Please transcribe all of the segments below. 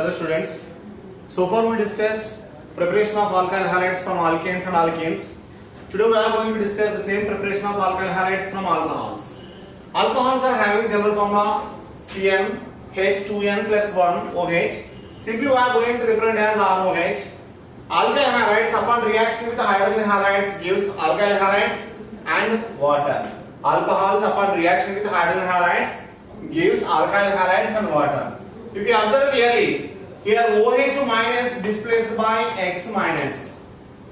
Hello students. So far we discussed preparation of alkyl halides from alkanes and alkenes. Today we are going to discuss the same preparation of alkyl halides from alcohols. Alcohols are having general formula CN H2N plus 1 OH. Simply we are going to represent as ROH. Alkyl halides upon reaction with the hydrogen halides gives alkyl halides and water. Alcohols upon reaction with hydrogen halides gives alkyl halides and water. If you observe clearly, here OH minus displaced by X minus.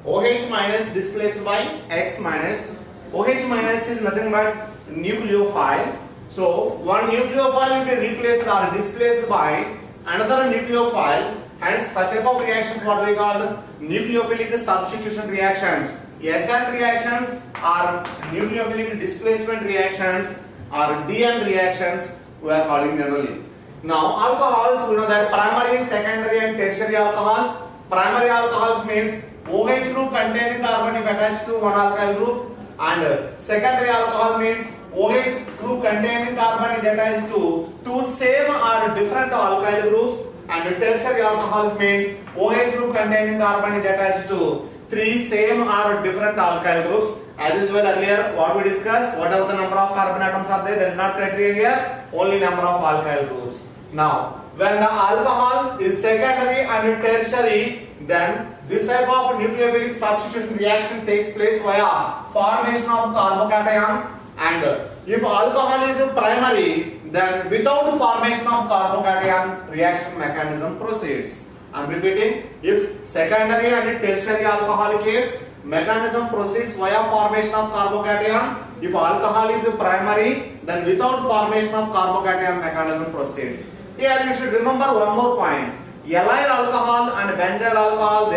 OH minus displaced by X minus. OH minus is nothing but nucleophile. So one nucleophile will be replaced or displaced by another nucleophile. Hence, such type of reactions what we call nucleophilic substitution reactions. SN reactions are nucleophilic displacement reactions or DN reactions we are calling generally. Now alcohols, we know that primary, secondary and tertiary alcohols. Primary alcohols means OH group containing carbon if attached to one alkyl group, and secondary alcohol means OH group containing carbon is attached to two same or different alkyl groups, and tertiary alcohols means OH group containing carbon is attached to three same or different alkyl groups. As usual earlier what we discussed, whatever the number of carbon atoms are there is not criteria here, only number of alkyl groups. Now when the alcohol is secondary and tertiary, then this type of nucleophilic substitution reaction takes place via formation of carbocation, and if alcohol is primary, then without formation of carbocation reaction mechanism proceeds. I am repeating, if secondary and tertiary alcohol case, mechanism proceeds via formation of carbocation. If alcohol is primary, then without formation of carbocation mechanism proceeds. Here you should remember one more point. Allyl alcohol and benzyl alcohol,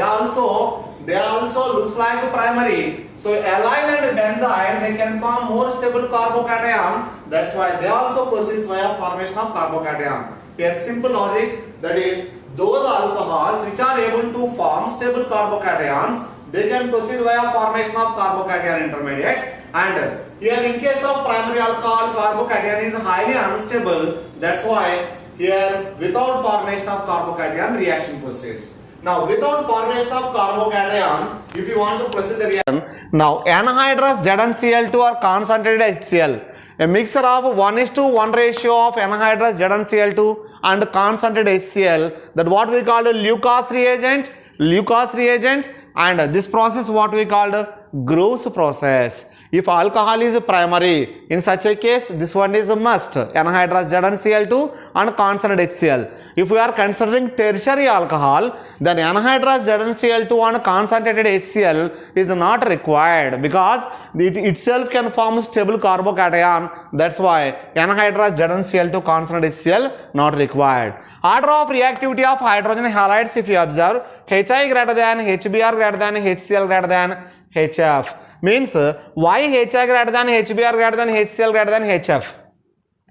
they also looks like primary. So allyl and benzyl, they can form more stable carbocation. That's why they also proceeds via formation of carbocation. Here simple logic, that is, those alcohols which are able to form stable carbocations, they can proceed via formation of carbocation intermediate. And here in case of primary alcohol, carbocation is highly unstable. That's why here without formation of carbocation reaction proceeds. Now without formation of carbocation, if you want to proceed the reaction, now anhydrous ZnCl2 or concentrated HCl, a mixture of 1:1 ratio of anhydrous ZnCl2 and concentrated HCl, that what we call a Lucas reagent, and this process what we called Groves process. If alcohol is primary, in such a case this one is a must, anhydrous ZnCl2 and concentrated HCl. If we are considering tertiary alcohol, then anhydrous ZnCl2 and concentrated HCl is not required, because it itself can form stable carbocation. That's why anhydrous ZnCl2 concentrated HCl not required. Order of reactivity of hydrogen halides, if you observe, Hi greater than HBr greater than HCl greater than HF, means why Hi greater than HBr greater than HCl greater than HF.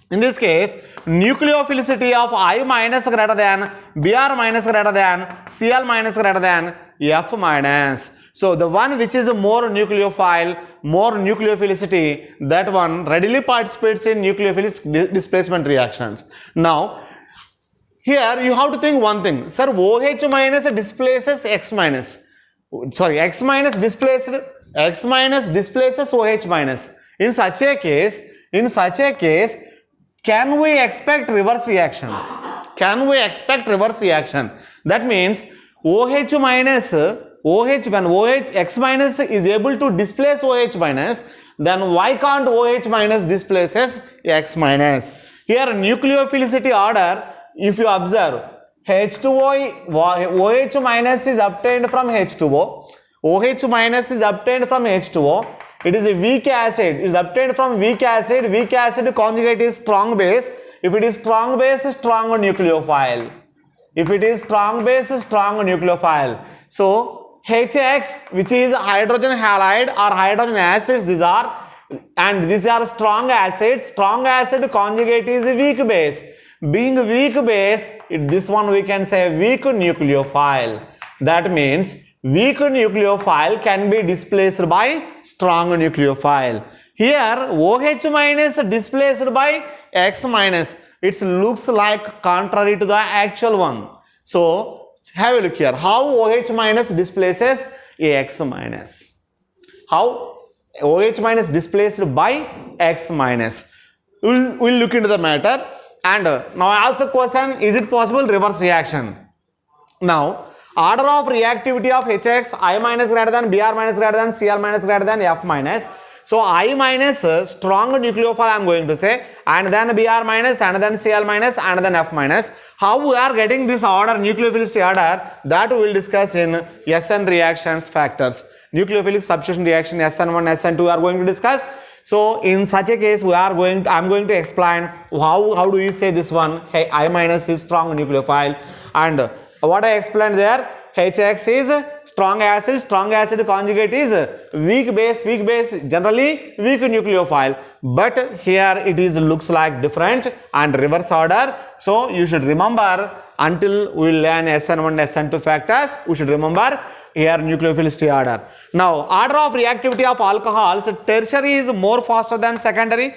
In this case, nucleophilicity of I minus greater than, Br minus greater than, Cl minus greater than F minus. So the one which is more nucleophile, more nucleophilicity, that one readily participates in nucleophilic displacement reactions. Now here you have to think one thing, sir, OH minus displaces X minus. Sorry, X minus displaces OH minus. In such a case, can we expect reverse reaction? That means OH minus, when X minus is able to displace OH minus, then why can't OH minus displaces X minus? Here nucleophilicity order, if you observe, OH minus is obtained from H2O. OH minus is obtained from H2O. It is a weak acid. It is obtained from weak acid. Weak acid conjugate is strong base. If it is strong base, strong nucleophile. So HX, which is hydrogen halide or hydrogen acids, these are strong acids. Strong acid conjugate is a weak base. Being weak base, this one we can say weak nucleophile. That means weak nucleophile can be displaced by strong nucleophile. Here OH minus displaced by X minus. It looks like contrary to the actual one. So have a look here. How OH minus displaces AX minus. How OH minus displaced by X minus. We'll look into the matter. And now I ask the question, is it possible reverse reaction? Now, order of reactivity of HX, I minus greater than, Br minus greater than, Cl minus greater than, F minus. So I minus strong nucleophile I am going to say, and then Br minus, and then Cl minus, and then F minus. How we are getting this order, nucleophilicity order, that we will discuss in SN reactions factors. Nucleophilic substitution reaction SN1, SN2 we are going to discuss. So in such a case I am going to explain how do you say this one, hey, I minus is strong nucleophile, and what I explained there, HX is strong acid conjugate is weak base, generally weak nucleophile, but here it is looks like different and reverse order. So you should remember, until we learn SN1, SN2 factors, we should remember here nucleophilicity order. Now, order of reactivity of alcohols, tertiary is more faster than secondary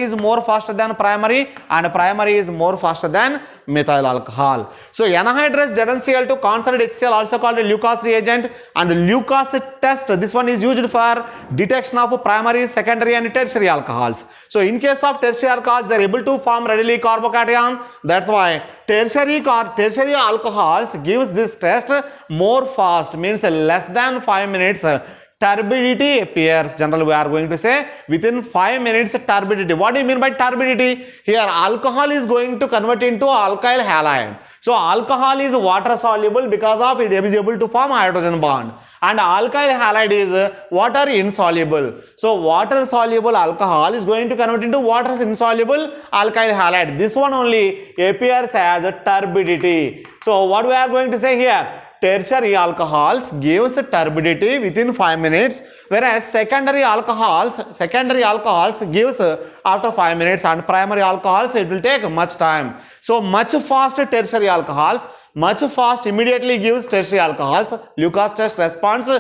is more faster than primary, and primary is more faster than methyl alcohol. So anhydrous ZnCl2 concentrated HCl, also called a Lucas reagent, and the Lucas test, this one is used for detection of primary, secondary and tertiary alcohols. So in case of tertiary alcohols, they are able to form readily carbocation. That's why tertiary alcohols gives this test more fast, means less than 5 minutes turbidity appears. Generally we are going to say within 5 minutes turbidity. What do you mean by turbidity? Here alcohol is going to convert into alkyl halide. So alcohol is water soluble, because of it is able to form hydrogen bond, and alkyl halide is water insoluble. So water soluble alcohol is going to convert into water insoluble alkyl halide. This one only appears as a turbidity. So what we are going to say here, tertiary alcohols gives turbidity within 5 minutes, whereas secondary alcohols gives after 5 minutes, and primary alcohols it will take much time. So much fast tertiary alcohols, much fast immediately gives tertiary alcohols. Lucas test response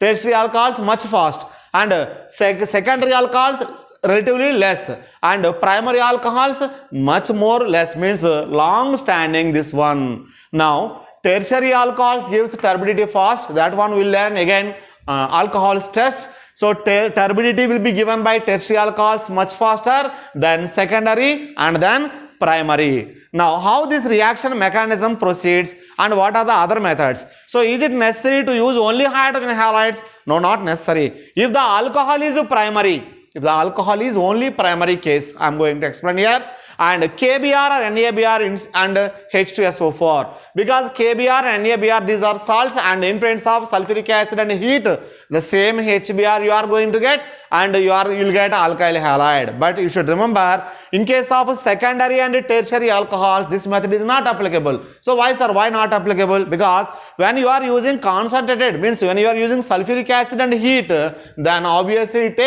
tertiary alcohols much fast, and secondary alcohols relatively less, and primary alcohols much more less, means long standing this one. Now tertiary alcohols gives turbidity fast, that one we'll learn again alcohols test. So turbidity will be given by tertiary alcohols much faster than secondary and then primary. Now how this reaction mechanism proceeds and what are the other methods? So is it necessary to use only hydrogen halides? No, not necessary. If the alcohol is primary, if the alcohol is only primary case, I am going to explain here, and KBr or NaBr and H2SO4, because KBr and NaBr, these are salts, and in presence of sulfuric acid and heat, the same HBr you are going to get, and you will get alkyl halide. But you should remember, in case of secondary and tertiary alcohols, this method is not applicable. So why sir, why not applicable? Because when you are using concentrated, means when you are using sulfuric acid and heat, then obviously it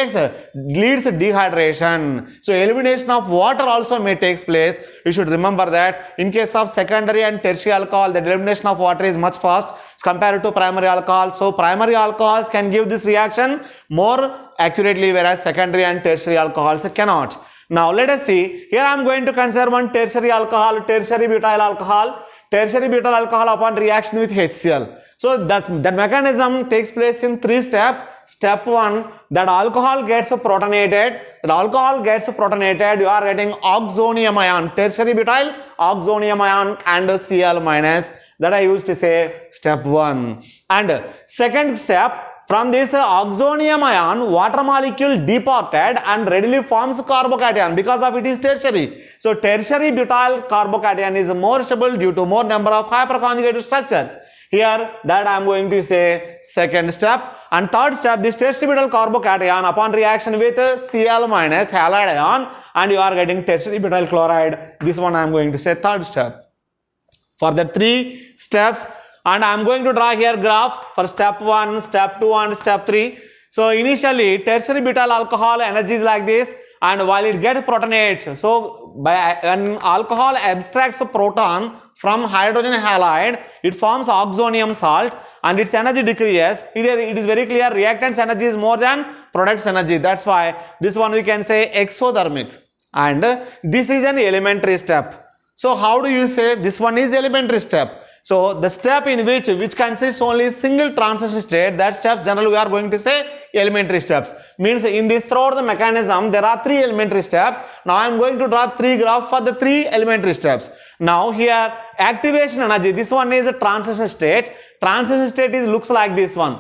leads dehydration. So elimination of water also may takes place. You should remember that in case of secondary and tertiary alcohol, the elimination of water is much fast compared to primary alcohol. So primary alcohols can give this reaction more accurately, whereas secondary and tertiary alcohols cannot. Now let us see. Here I am going to consider one tertiary alcohol, tertiary butyl alcohol. Tertiary butyl alcohol upon reaction with HCl. So that mechanism takes place in 3 steps. Step 1, that alcohol gets protonated. You are getting oxonium ion, tertiary butyl oxonium ion and Cl minus. That I used to say step 1. And second step, from this oxonium ion, water molecule departed and readily forms carbocation, because of it is tertiary. So tertiary butyl carbocation is more stable due to more number of hyperconjugated structures. Here that I am going to say second step. And third step, this tertiary butyl carbocation upon reaction with Cl minus halide ion, and you are getting tertiary butyl chloride. This one I am going to say third step. For the 3 steps, and I am going to draw here graph for step 1, step 2 and step 3. So initially tertiary butyl alcohol energy is like this, and while it gets protonates, so when alcohol abstracts a proton from hydrogen halide, it forms oxonium salt and its energy decreases. It is very clear reactant's energy is more than product's energy. That's why this one we can say exothermic, and this is an elementary step. So how do you say this one is elementary step? So the step in which consists only single transition state, that steps generally we are going to say elementary steps. Means in this throughout the mechanism there are 3 elementary steps. Now I am going to draw 3 graphs for the 3 elementary steps. Now here activation energy, this one is a transition state. Transition state is looks like this one.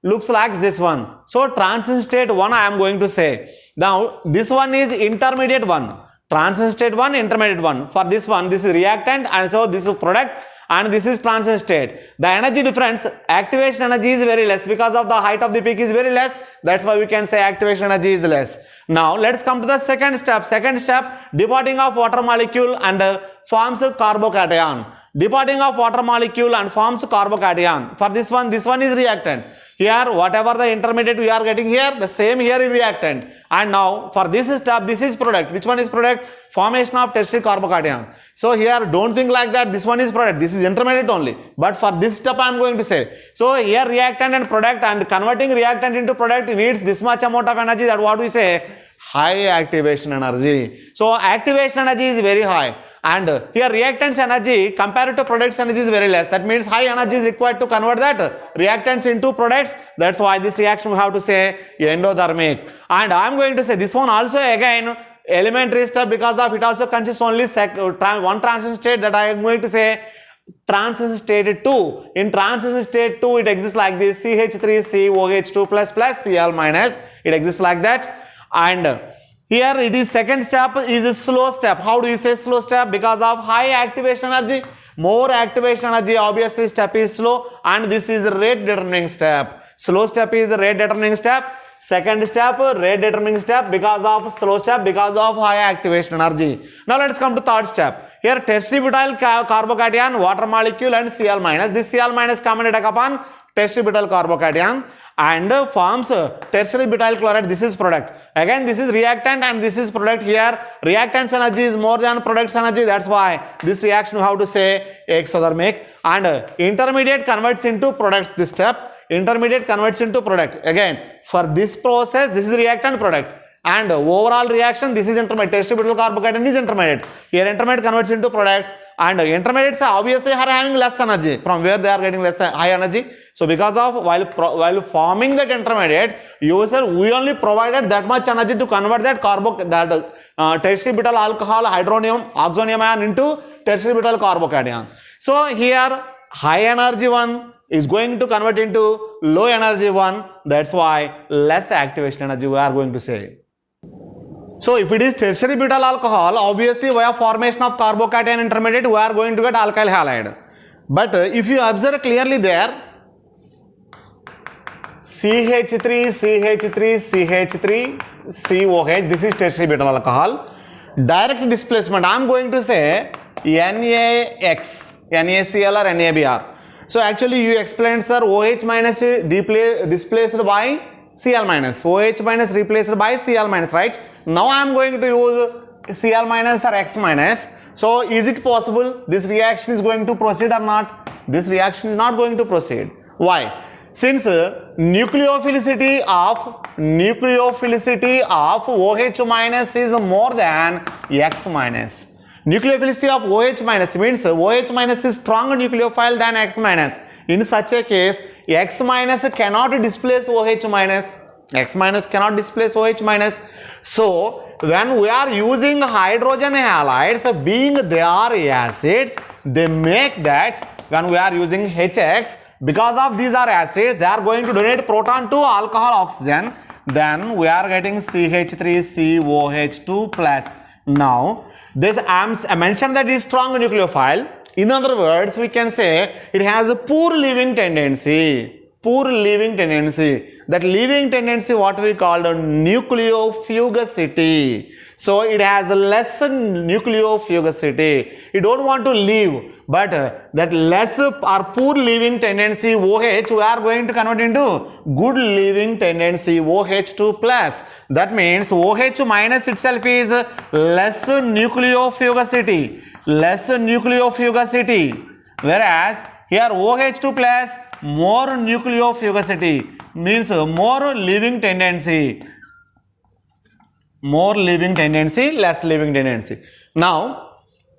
Looks like this one. So transition state 1 I am going to say. Now this one is intermediate one. Transition state 1, intermediate 1. For this one, this is reactant and so this is product and this is transition state. The energy difference, activation energy is very less because of the height of the peak is very less. That's why we can say activation energy is less. Now let's come to the second step. Second step, departing of water molecule and forms carbocation. Departing of water molecule and forms carbocation. For this one is reactant. Here whatever the intermediate we are getting here, the same here is reactant. And now for this step, this is product. Which one is product? Formation of tertiary carbocation. So here don't think like that this one is product, this is intermediate only. But for this step I am going to say. So here reactant and product, and converting reactant into product needs this much amount of energy, that what we say, high activation energy. So activation energy is very high. And here reactants energy compared to products energy is very less. That means high energy is required to convert that reactants into products. That's why this reaction we have to say endothermic. And I am going to say this one also again elementary step, because of it also consists only one transition state, that I am going to say transition state 2. In transition state 2 it exists like this, CH3COH2 plus Cl minus. It exists like that. And here it is second step is a slow step. How do you say slow step? Because of high activation energy. More activation energy, obviously step is slow, and this is rate determining step. Slow step is rate determining step. Second step rate determining step because of slow step, because of high activation energy. Now let's come to third step. Here tertiary butyl carbocation, water molecule and Cl minus. This Cl minus common attack upon tertiary butyl carbocation and forms tertiary butyl chloride. This is product. Again this is reactant and this is product. Here reactants energy is more than products energy. That's why this reaction we have to say exothermic. And intermediate converts into products. This step intermediate converts into product. Again for this process this is reactant product, and overall reaction this is intermediate. Tertiary butyl carbocation is intermediate. Here intermediate converts into products, and intermediates obviously are having less energy. From where they are getting less high energy? So because of while forming that intermediate, yourself we only provided that much energy to convert that tertiary butyl alcohol hydronium oxonium ion into tertiary butyl carbocation. So here high energy one is going to convert into low energy one. That's why less activation energy we are going to say. So if it is tertiary butyl alcohol, obviously via formation of carbocation intermediate we are going to get alkyl halide. But if you observe clearly there, CH3, CH3, CH3, COH, this is tertiary butyl alcohol. Direct displacement I am going to say NaX, NaCl or NaBr. So actually you explained, sir, OH minus displaced by Cl minus. OH minus replaced by Cl minus, right? Now I am going to use Cl minus or X minus. So is it possible this reaction is going to proceed or not? This reaction is not going to proceed. Why? Since nucleophilicity of OH minus is more than X minus. Nucleophilicity of OH minus means OH minus is stronger nucleophile than X minus. In such a case, X minus cannot displace OH minus. X minus cannot displace OH minus. So when we are using hydrogen halides, being they are acids, they make that when we are using HX, because of these are acids, they are going to donate proton to alcohol oxygen. Then we are getting CH3COH2 plus. Now this I mentioned that it is strong nucleophile. In other words, we can say it has a poor leaving tendency. Poor leaving tendency. That leaving tendency what we call nucleophugacity. So it has less nucleophugacity. You don't want to leave, but that less or poor leaving tendency OH we are going to convert into good leaving tendency OH2 plus. That means OH minus itself is less nucleophugacity. Less nucleophugacity. Whereas here OH2 plus more nucleophugacity means more leaving tendency. More leaving tendency, less leaving tendency. Now,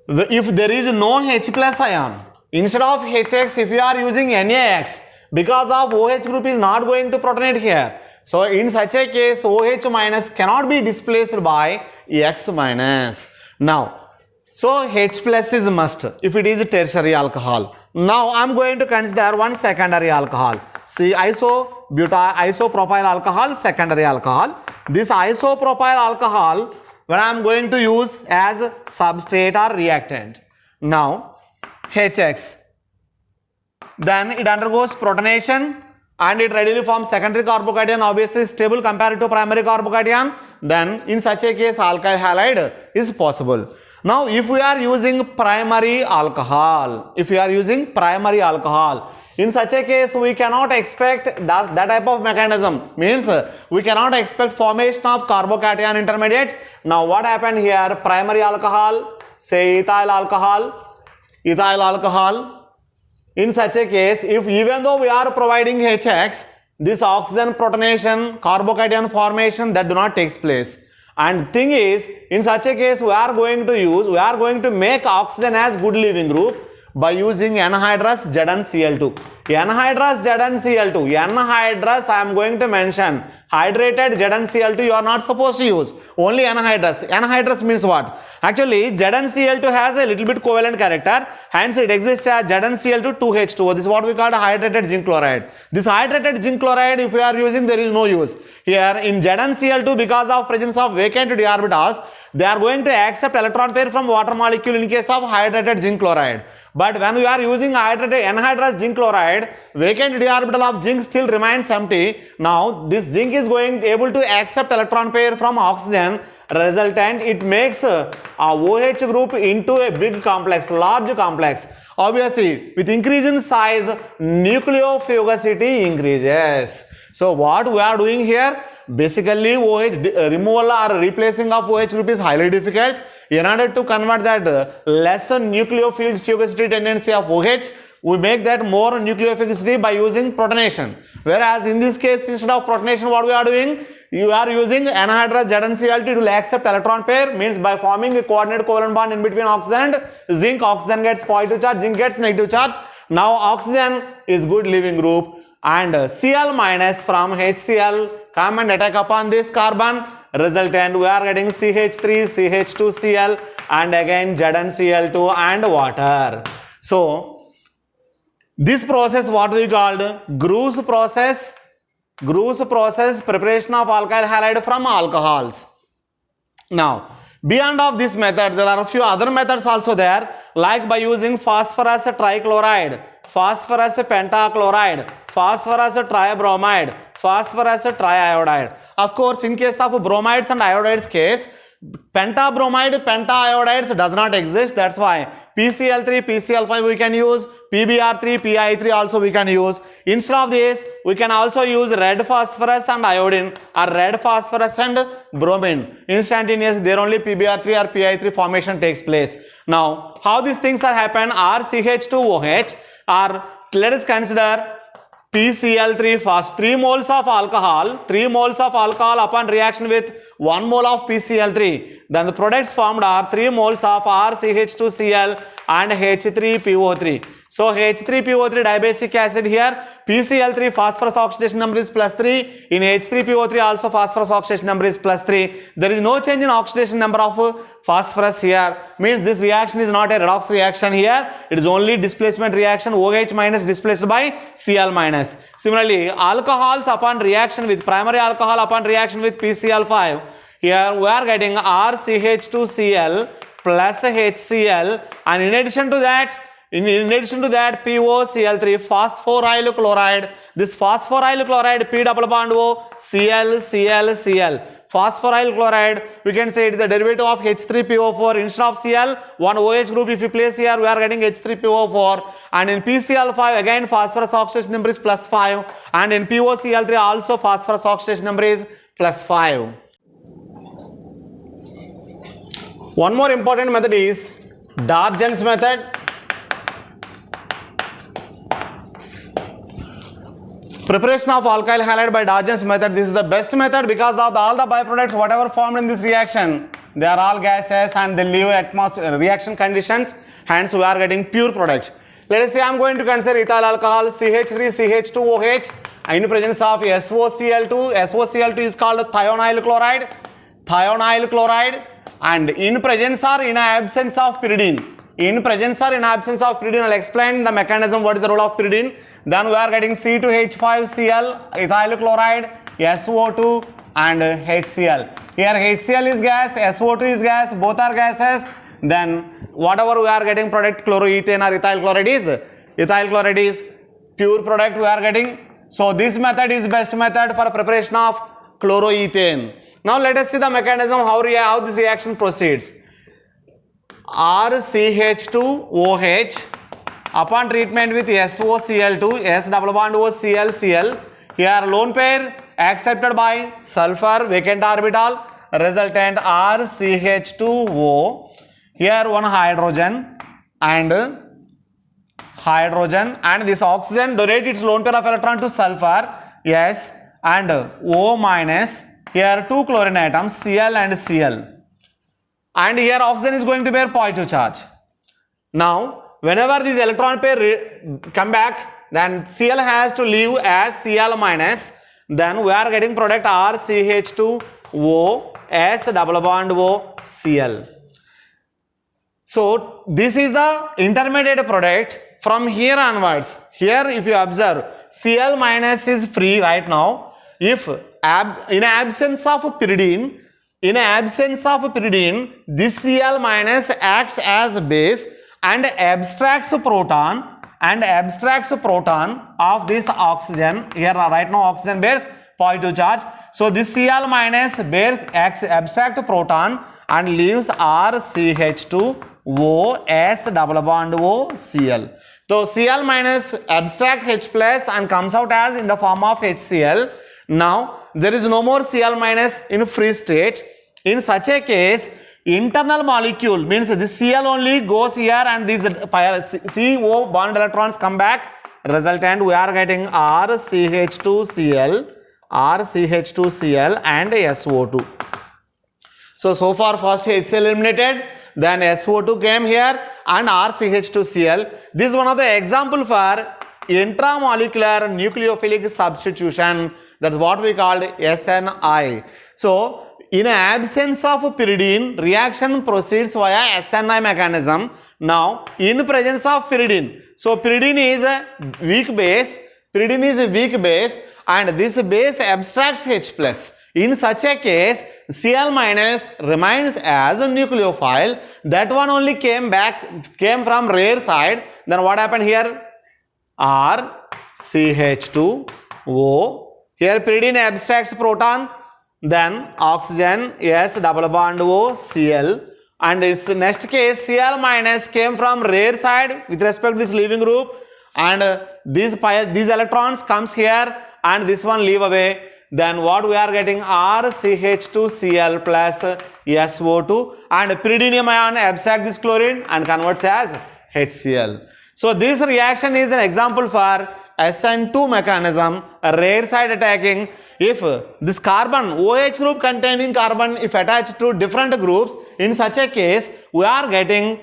if there is no H plus ion, Instead of HX, if you are using NaX, because of OH group is not going to protonate here. So in such a case, OH minus cannot be displaced by X minus. Now, so H plus is must if it is a tertiary alcohol. Now I am going to consider one secondary alcohol. See, isopropyl alcohol, secondary alcohol. This isopropyl alcohol, when I am going to use as substrate or reactant. Now, HX. Then it undergoes protonation and it readily forms secondary carbocation, obviously stable compared to primary carbocation. Then in such a case, alkyl halide is possible. Now, if we are using primary alcohol, in such a case, we cannot expect that type of mechanism. Means we cannot expect formation of carbocation intermediate. Now, what happened here? Primary alcohol, say ethyl alcohol. In such a case, if even though we are providing HX, this oxygen protonation, carbocation formation, that do not take place. And thing is, in such a case, we are going to make oxygen as good leaving group by using anhydrous ZnCl2. Anhydrous I am going to mention. Hydrated ZnCl2 you are not supposed to use. Only anhydrous. Anhydrous means what? Actually, ZnCl2 has a little bit covalent character. Hence, it exists as ZnCl2 2H2O. This is what we call hydrated zinc chloride. This hydrated zinc chloride, if we are using, there is no use. Here in ZnCl2, because of presence of vacant d orbitals, they are going to accept electron pair from water molecule in case of hydrated zinc chloride. But when we are using anhydrous zinc chloride, vacant d orbital of zinc still remains empty. Now, this zinc is able to accept electron pair from oxygen. Resultant, it makes a OH group into a big complex, large complex. Obviously, with increase in size, nucleophugacity increases. So, what we are doing here? Basically, OH removal or replacing of OH group is highly difficult. In order to convert that lesser nucleophugacity tendency of OH, we make that more nucleophugacity by using protonation. Whereas in this case, instead of protonation, what we are doing? You are using anhydrous ZnCl2 to accept electron pair, means by forming a coordinate covalent bond in between oxygen and zinc, oxygen gets positive charge, zinc gets negative charge. Now oxygen is good leaving group and Cl minus from HCl come and attack upon this carbon. Resultant, we are getting CH3, CH2Cl and again ZnCl2 and water. So, this process what we called Gruce process, preparation of alkyl halide from alcohols. Now, beyond of this method, there are a few other methods also there, like by using phosphorus trichloride, phosphorus pentachloride, phosphorus tribromide, phosphorus triiodide. Of course, in case of bromides and iodides case, pentabromide, pentaiodides does not exist. That's why PCl3, PCl5 we can use, PBr3, PI3 also we can use. Instead of this, we can also use red phosphorus and iodine or red phosphorus and bromine. Instantaneous, there only PBr3 or PI3 formation takes place. Now, how these things are happen? RCH2OH or let us consider PCl3 first, 3 moles of alcohol upon reaction with 1 mole of PCl3. Then the products formed are 3 moles of RCH2Cl and H3PO3. So H3PO3 dibasic acid here, PCl3 phosphorus oxidation number is +3. In H3PO3 also phosphorus oxidation number is +3. There is no change in oxidation number of phosphorus here. Means this reaction is not a redox reaction here. It is only displacement reaction. OH minus displaced by Cl minus. Similarly, alcohols upon reaction with primary alcohol upon reaction with PCl5. Here we are getting RCH2Cl plus HCl and in addition to that POCl3 phosphoryl chloride. This phosphoryl chloride P double bond O Cl. Phosphoryl chloride, we can say it is a derivative of H3PO4. Instead of Cl, one OH group if you place here, we are getting H3PO4. And in PCl5 again phosphorus oxidation number is +5. And in POCl3 also phosphorus oxidation number is +5. One more important method is Darjan's method. Preparation of alkyl halide by Darjan's method. This is the best method because of all the byproducts whatever formed in this reaction, they are all gases and they leave reaction conditions, hence we are getting pure product. Let us say I am going to consider ethyl alcohol CH3CH2OH in presence of SOCl2. SOCl2 is called thionyl chloride. Thionyl chloride, and in presence or in absence of pyridine. In presence or in absence of pyridine, I'll explain the mechanism. What is the role of pyridine? Then we are getting C2H5Cl, ethyl chloride, SO2 and HCl. Here HCl is gas, SO2 is gas, both are gases. Then whatever we are getting product, chloroethane or ethyl chloride is pure product we are getting. So this method is best method for preparation of chloroethane. Now let us see the mechanism, how this reaction proceeds. RCH2OH upon treatment with SOCl2, S double bond O Cl Cl. Here lone pair accepted by sulfur vacant orbital, resultant RCH2O. Here one hydrogen and this oxygen donate its lone pair of electron to sulfur, yes, and O minus. Here two chlorine atoms Cl and Cl, and here oxygen is going to bear positive charge. Now whenever this electron pair come back, then Cl has to leave as Cl minus. Then we are getting product RCH2O S double bond O Cl. So this is the intermediate product. From here onwards, here if you observe, Cl minus is free right now. If in absence of pyridine, this Cl minus acts as base and abstracts proton of this oxygen. Here right now oxygen bears positive charge. So this Cl minus bears abstract proton and leaves RCH2O S double bond O Cl. So Cl minus abstract H plus and comes out as in the form of HCl. Now there is no more Cl minus in free state. In such a case, internal molecule means this Cl only goes here and these CO bond electrons come back. Resultant we are getting RCH2Cl and SO2. So far first HCl eliminated, then SO2 came here and RCH2Cl. This is one of the example for intramolecular nucleophilic substitution. That's what we called SNI. So in absence of pyridine, reaction proceeds via SNI mechanism. Now in presence of pyridine, so pyridine is a weak base. And this base abstracts H plus. In such a case, Cl minus remains as a nucleophile. That one only came from rare side. Then what happened here? RCH2O. Here pyridine abstracts proton. Then oxygen, S double bond O Cl. And this next case, Cl minus came from rare side with respect to this leaving group. And these electrons comes here and this one leave away. Then what we are getting? RCH2Cl plus SO2, and pyridinium ion abstracts this chlorine and converts as HCl. So this reaction is an example for SN2 mechanism, a rare side attacking. If this carbon, OH group containing carbon, if attached to different groups, in such a case we are getting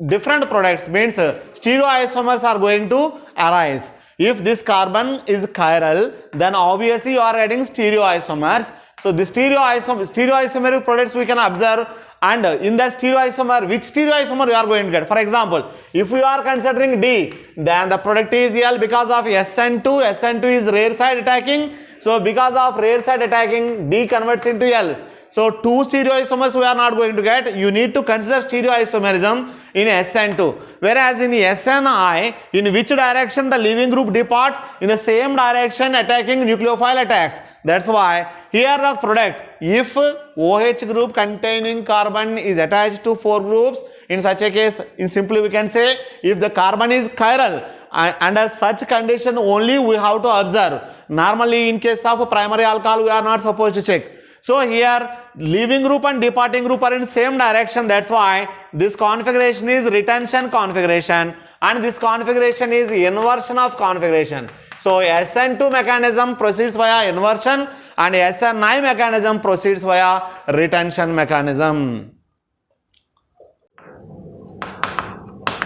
different products, means stereoisomers are going to arise. If this carbon is chiral, then obviously you are getting stereoisomers. So the stereoisomeric products we can observe, and in that stereoisomer, which stereoisomer you are going to get. For example, if we are considering D, then the product is L because of SN2. SN2 is rare side attacking. So because of rare side attacking, D converts into L. So two stereoisomers we are not going to get. You need to consider stereoisomerism in SN2. Whereas in SNI, in which direction the leaving group depart? In the same direction attacking nucleophile attacks. That's why here the product, if OH group containing carbon is attached to 4 groups, in such a case, in simply we can say, if the carbon is chiral, under such condition only we have to observe. Normally in case of primary alcohol we are not supposed to check. So here leaving group and departing group are in same direction. That's why this configuration is retention configuration, and this configuration is inversion of configuration. So SN2 mechanism proceeds via inversion and SNI mechanism proceeds via retention mechanism.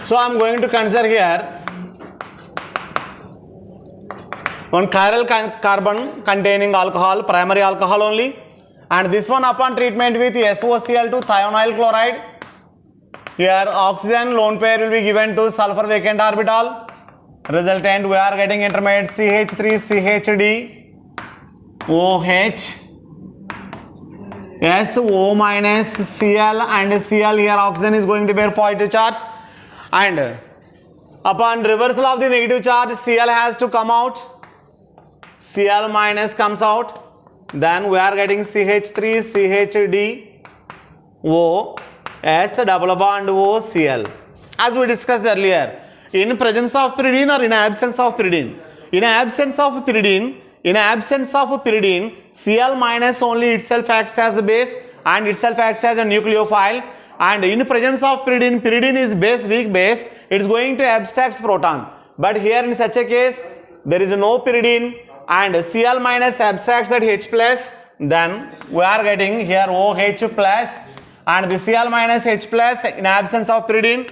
So I am going to consider here one chiral carbon containing alcohol, primary alcohol only, and this one upon treatment with SOCl2 thionyl chloride. Here oxygen lone pair will be given to sulfur vacant orbital. Resultant we are getting intermediate CH3 CHD OH SO minus Cl, and Cl here oxygen is going to bear positive charge, and upon reversal of the negative charge Cl has to come out, Cl minus comes out, then we are getting CH3 CHD O S double bond O Cl. As we discussed earlier, in presence of pyridine or in absence of pyridine? In absence of pyridine, Cl minus only itself acts as a base and itself acts as a nucleophile, and in presence of pyridine, pyridine is base, weak base, it is going to abstract proton. But here in such a case, there is no pyridine and Cl minus abstracts that H plus, then we are getting here OH plus, and the Cl minus H plus in absence of pyridine,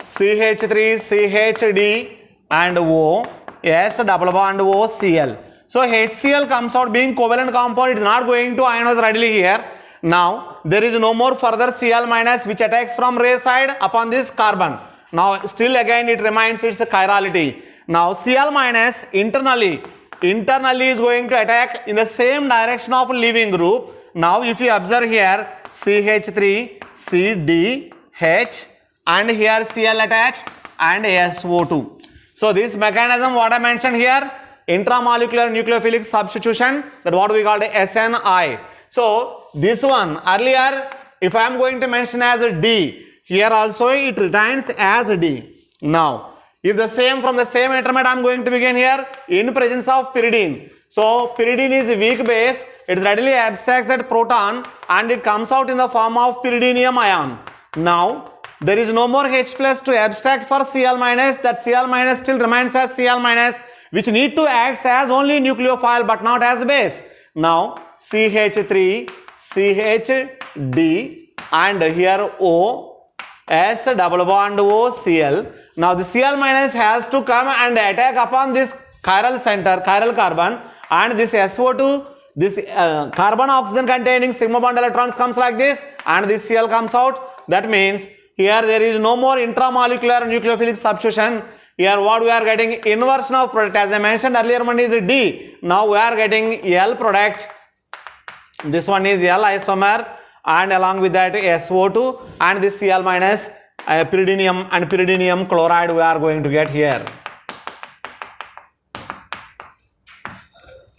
CH3 CHD and O S double bond O Cl. So HCl comes out being covalent compound, it is not going to ionize readily here. Now there is no more further Cl minus which attacks from Ra side upon this carbon. Now still again it remains its chirality. Now Cl minus internally is going to attack in the same direction of leaving group. Now if you observe here CH3 CDH and here Cl attached and SO2. So this mechanism what I mentioned here, intramolecular nucleophilic substitution, that what we called SNI. So this one earlier, if I am going to mention as a D, here also it retains as a D. Now if the same from the same intermediate I am going to begin here in presence of pyridine. So pyridine is a weak base, it readily abstracts that proton and it comes out in the form of pyridinium ion. Now there is no more H plus to abstract for Cl minus, that Cl minus still remains as Cl minus, which need to act as only nucleophile but not as base. Now CH3 CHD and here O S double bond O Cl. Now the Cl minus has to come and attack upon this chiral center, chiral carbon, and this SO2, this carbon oxygen containing sigma bond electrons comes like this, and this Cl comes out. That means here there is no more intramolecular nucleophilic substitution. Here what we are getting, inversion of product, as I mentioned earlier, one is D. Now we are getting L product. This one is L isomer, and along with that SO2 and this Cl minus pyridinium and pyridinium chloride we are going to get here.